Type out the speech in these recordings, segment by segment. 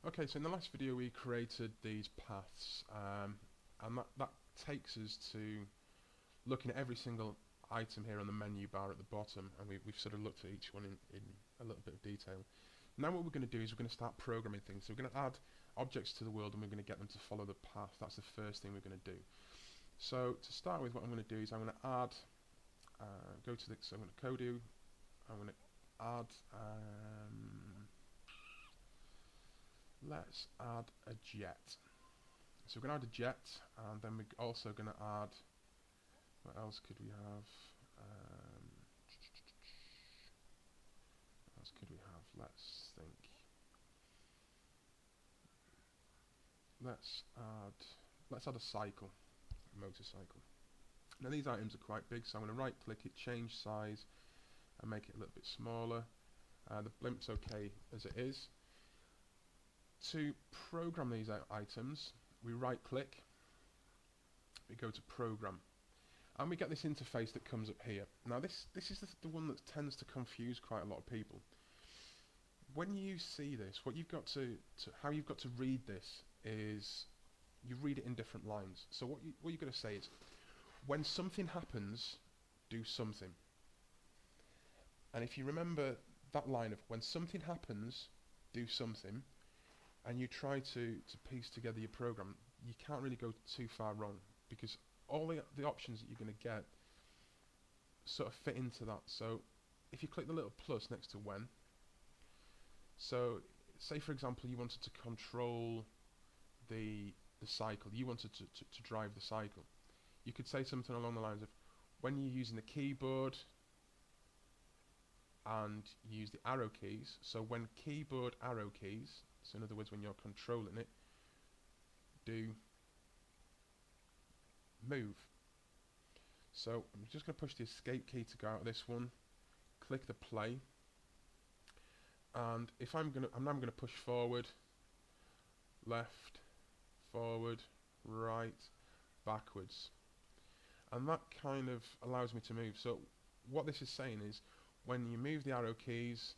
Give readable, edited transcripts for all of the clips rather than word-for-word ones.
Okay, so in the last video we created these paths, and that takes us to looking at every single item here on the menu bar at the bottom, and we've sort of looked at each one in a little bit of detail. Now what we're going to do is we're going to start programming things. So we're going to add objects to the world and we're going to get them to follow the path. That's the first thing we're going to do. So to start with, what I'm going to do is I'm going to add, go to the, so I'm going to Kodu, I'm going to add, let's add a jet. So we're going to add a jet, and then we're also going to add, what else could we have? What else could we have? Let's think. Let's add a cycle, a motorcycle. Now these items are quite big, so I'm going to right click it, change size, and make it a little bit smaller. The blimp's okay as it is. To program these items, we right click, we go to program, and we get this interface that comes up here. Now this is the one that tends to confuse quite a lot of people. When you see this, what you've got to how you've got to read this is you read it in different lines. So what you're going to say is, when something happens, do something. And if you remember that line of when something happens, do something, and you try to piece together your program, you can't really go too far wrong, because all the options that you're going to get sort of fit into that. So if you click the little plus next to when, so say for example you wanted to control the cycle, you wanted to drive the cycle, you could say something along the lines of, when you're using the keyboard and you use the arrow keys, so when keyboard arrow keys, so in other words when you're controlling it, do move. So I'm just going to push the escape key to go out of this one, click the play, and if I'm now going to push forward, left, forward, right, backwards, and that kind of allows me to move. So what this is saying is, when you move the arrow keys,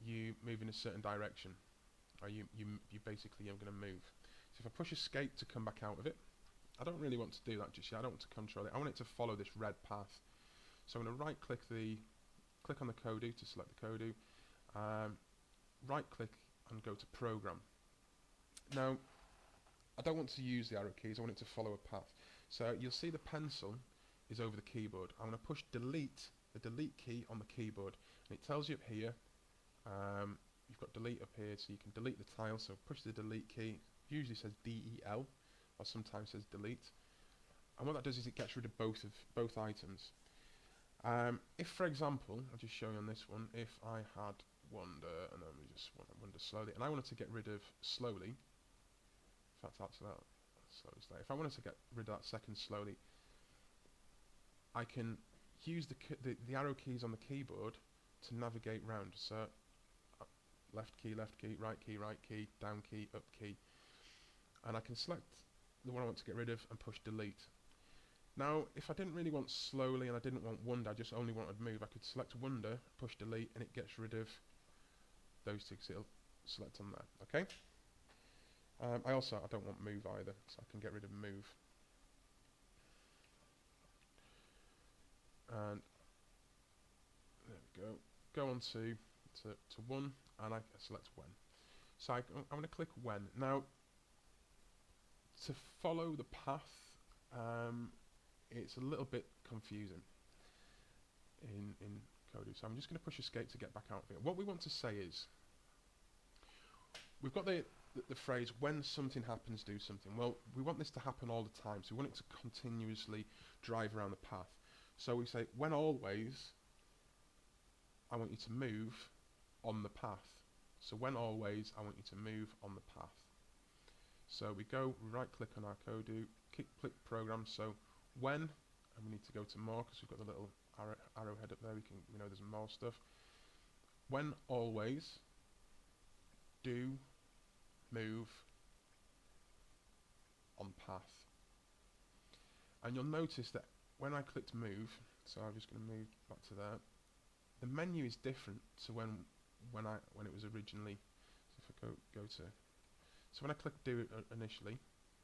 you move in a certain direction, or you basically are going to move. So if I push escape to come back out of it, I don't really want to do that just yet. I don't want to control it. I want it to follow this red path. So I'm going to right click on the Kodu to select the Kodu, right click and go to program. Now I don't want to use the arrow keys, I want it to follow a path. So you'll see the pencil is over the keyboard. I'm going to push delete, the delete key on the keyboard, and it tells you up here, you've got delete up here, so you can delete the tile. So push the delete key, usually says DEL, or sometimes says delete, and what that does is it gets rid of both items. If for example, I'll just show you on this one, if I had wonder, and then we just want wonder slowly, and I wanted to get rid of slowly, in fact that's that slows that. If I wanted to get rid of that second slowly, I can use the arrow keys on the keyboard to navigate round. So left key, right key, down key, up key, and I can select the one I want to get rid of and push delete. Now if I didn't really want slowly and I didn't want wonder, I just only wanted move, I could select wonder, push delete, and it gets rid of those two, so it'll select on there. Okay. I don't want move either, so I can get rid of move. And there we go. Go on to one, and I select when. So I'm going to click when. Now to follow the path, it's a little bit confusing in Kodu, so I'm just going to push escape to get back out of it. What we want to say is, we've got the phrase, when something happens, do something. Well, we want this to happen all the time, so we want it to continuously drive around the path. So we say, when always, I want you to move on the path. So when always, I want you to move on the path. So we right click on our Kodu, click program, so when, and we need to go to more because we've got the little arrowhead up there, we know there's more stuff. When always, do move on path. And you'll notice that when I clicked move, so I'm just going to move back to there, the menu is different to when it was originally. So if I go to, so when I click do it initially,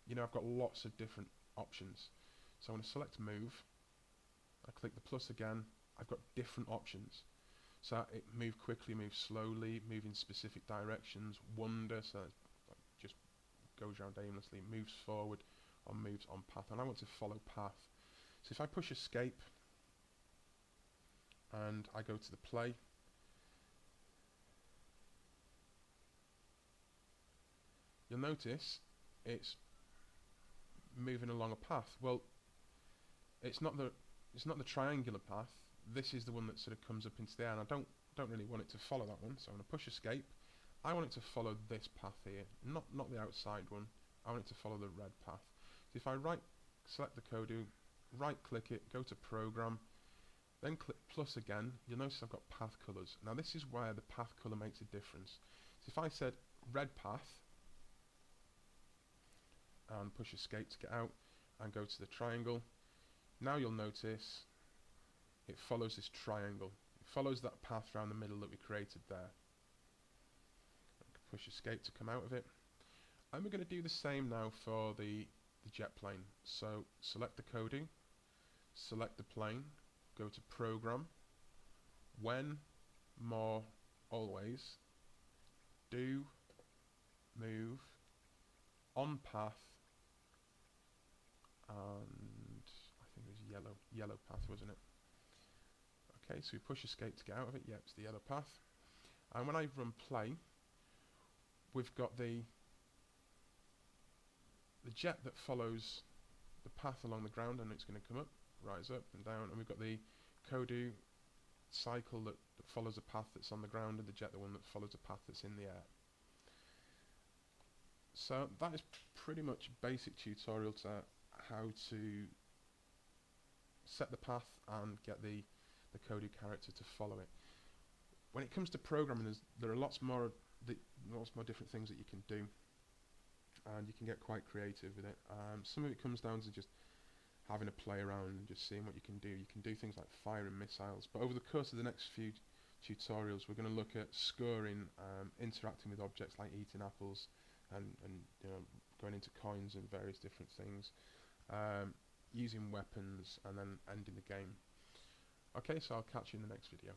you know I've got lots of different options. So I'm going to select move. I click the plus again. I've got different options. So it move quickly, move slowly, move in specific directions, wander, so it just goes around aimlessly, moves forward, or moves on path. And I want to follow path. So if I push escape and I go to the play, you'll notice it's moving along a path. Well, it's not the triangular path. This is the one that sort of comes up into the air, and I don't really want it to follow that one. So I'm going to push escape. I want it to follow this path here, not the outside one. I want it to follow the red path. So if I select the Kodu, right click it, go to program, then click plus again, you'll notice I've got path colors. Now this is where the path color makes a difference. So if I said red path and push escape to get out and go to the triangle, now you'll notice it follows this triangle. It follows that path around the middle that we created there. Push escape to come out of it. And we're going to do the same now for the jet plane. So select the Kodu, select the plane, go to program, when, more, always, do, move, on path, and I think it was yellow path, wasn't it? Okay, so we push escape to get out of it. Yep, it's the yellow path. And when I run play, we've got the jet that follows the path along the ground, and it's going to come up, rise up and down, and we've got the Kodu cycle that follows a path that's on the ground, and the jet the one that follows a path that's in the air. So that is pretty much a basic tutorial to how to set the path and get the Kodu character to follow it. When it comes to programming, there are lots more different things that you can do, and you can get quite creative with it. Some of it comes down to just having a play around and just seeing what you can do. You can do things like firing missiles, but over the course of the next few tutorials we're going to look at scoring, interacting with objects like eating apples, and you know, going into coins and various different things, using weapons, and then ending the game. Okay, so I'll catch you in the next video.